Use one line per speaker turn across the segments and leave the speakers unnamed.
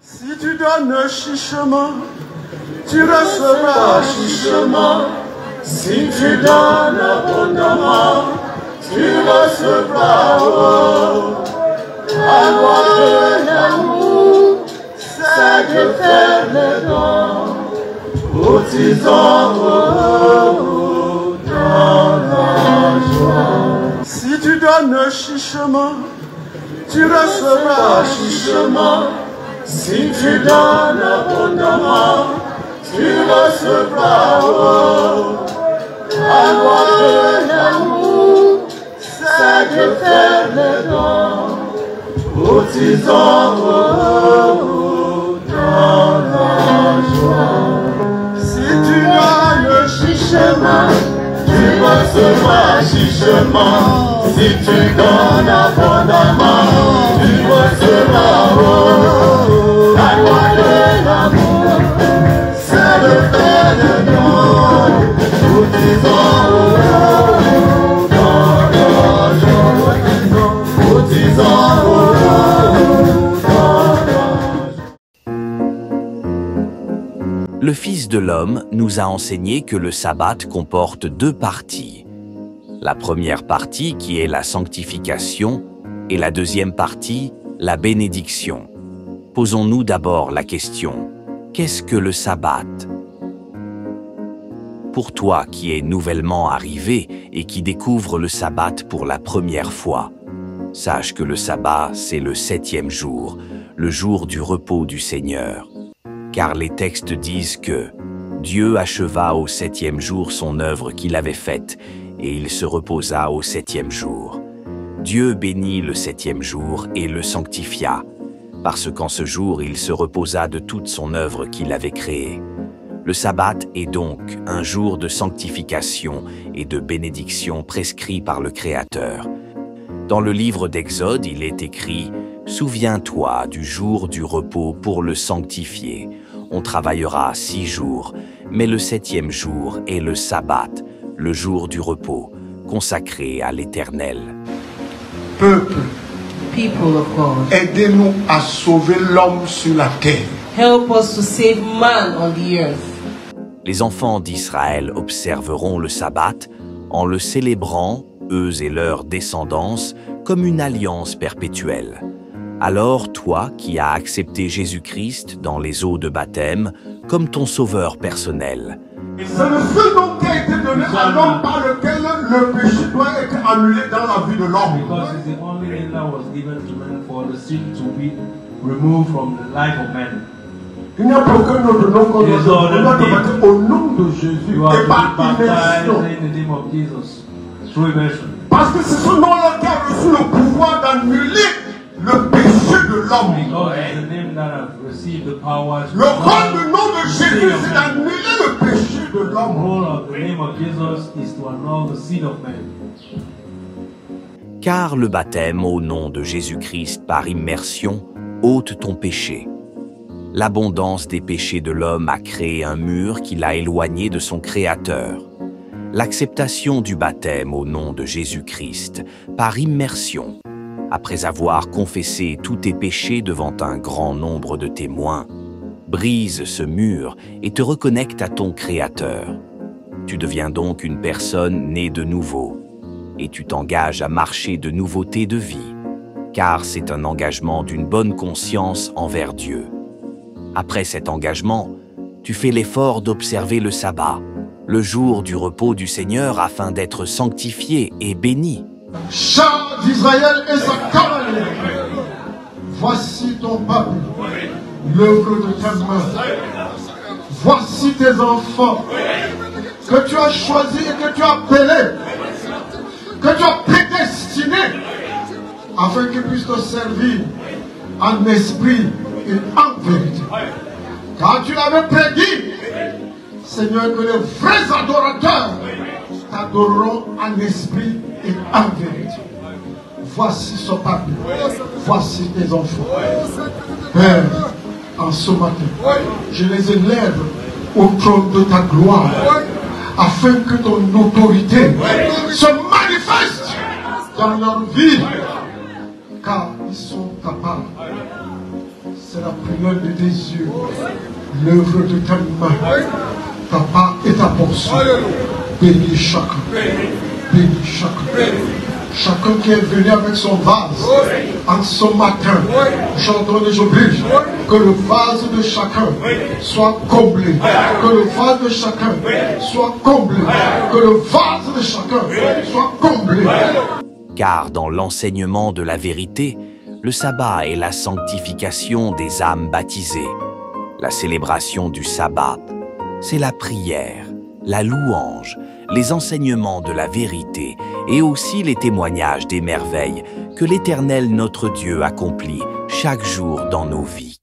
Si tu donnes chichement, tu recevras chichement. Si tu donnes abondamment, tu recevras. Oh, la loi de l'amour, c'est de faire les dons aux tisans, dans la joie. Si tu donnes chichement, tu recevras chichement. Si tu donnes abondamment, tu recevras. Oh, la loi de l'amour, c'est de faire les dons aux tisans, dans la joie. Si tu donnes chichement, tu recevras chichement. Si tu donnes abondamment, tu recevras. Oh, la loi de l'amour, c'est le fait de don. Nous disons dans la joie. Nous disons dans la joie.
Le Fils de l'homme nous a enseigné que le sabbat comporte deux parties. La première partie qui est la sanctification et la deuxième partie, la bénédiction. Posons-nous d'abord la question, qu'est-ce que le sabbat? Pour toi qui es nouvellement arrivé et qui découvre le sabbat pour la première fois, sache que le sabbat, c'est le 7e jour, le jour du repos du Seigneur. Car les textes disent que Dieu acheva au 7e jour son œuvre qu'il avait faite, et il se reposa au 7e jour. Dieu bénit le 7e jour et le sanctifia, parce qu'en ce jour il se reposa de toute son œuvre qu'il avait créée. Le sabbat est donc un jour de sanctification et de bénédiction prescrit par le Créateur. Dans le livre d'Exode, il est écrit « Souviens-toi du jour du repos pour le sanctifier. On travaillera 6 jours, mais le 7e jour est le sabbat, le jour du repos, consacré à l'Éternel. »
Peuple,
People of God,
aidez-nous à sauver l'homme sur la terre.
help us to save man on the earth.
Les enfants d'Israël observeront le sabbat en le célébrant, eux et leur descendance, comme une alliance perpétuelle. Alors toi qui as accepté Jésus-Christ dans les eaux de baptême comme ton sauveur personnel,
C'est le seul nom qui a été donné à l'homme par lequel le péché doit être annulé dans la vie de l'homme.
Because it's the only name that was given to man for the sin to be removed from the life of man.
Il n'y a aucun autre nom qu'on
Yes,
doit
Lord,
te baptiser au nom de Jésus
You are
et
to
par
be baptized
immersion.
in the name of Jesus through immersion.
Parce que c'est ce nom-là qui a reçu le pouvoir d'annuler le péché de l'homme.
Because it's the name that have received the power to
Le rôle du nom de
sin
Jésus,
of
c'est
man.
d'annuler le péché de
The
l'homme.
role of the name of Jesus is to annul the sin of man.
car le baptême au nom de Jésus-Christ par immersion ôte ton péché. L'abondance des péchés de l'homme a créé un mur qui l'a éloigné de son Créateur. L'acceptation du baptême au nom de Jésus-Christ par immersion, après avoir confessé tous tes péchés devant un grand nombre de témoins, brise ce mur et te reconnecte à ton Créateur. Tu deviens donc une personne née de nouveau et tu t'engages à marcher de nouveauté de vie, car c'est un engagement d'une bonne conscience envers Dieu. Après cet engagement, tu fais l'effort d'observer le sabbat, le jour du repos du Seigneur afin d'être sanctifié et béni.
Chant d'Israël et sa cavalerie. Voici ton peuple, l'œuvre de tes mains. Voici tes enfants que tu as choisis et que tu as appelés, que tu as prédestinés afin qu'ils puissent te servir en esprit et en vérité. Car tu l'avais prédit, Seigneur, que les vrais adorateurs t'adoreront en esprit et en vérité. Voici ce peuple, voici tes enfants. Père, en ce matin, je les élève au trône de ta gloire, afin que ton autorité se manifeste dans leur vie, car ils sont capables. C'est la prière de tes yeux, l'œuvre de tes mains, ta part et ta portion. Bénis chacun, bénis chacun. Chacun qui est venu avec son vase en ce matin, j'ordonne et j'oblige que le vase de chacun soit comblé, que le vase de chacun soit comblé, que le vase de chacun soit comblé.
Car dans l'enseignement de la vérité, le sabbat est la sanctification des âmes baptisées. La célébration du sabbat, c'est la prière, la louange, les enseignements de la vérité et aussi les témoignages des merveilles que l'Éternel notre Dieu accomplit chaque jour dans nos vies.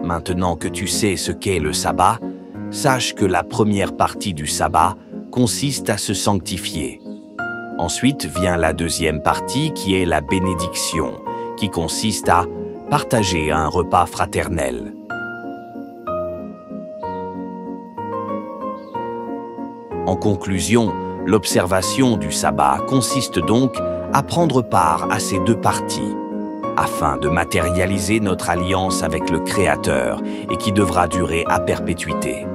Maintenant que tu sais ce qu'est le sabbat, sache que la première partie du sabbat consiste à se sanctifier. Ensuite vient la deuxième partie qui est la bénédiction, qui consiste à partager un repas fraternel. En conclusion, l'observation du sabbat consiste donc à prendre part à ces deux parties, afin de matérialiser notre alliance avec le Créateur et qui devra durer à perpétuité.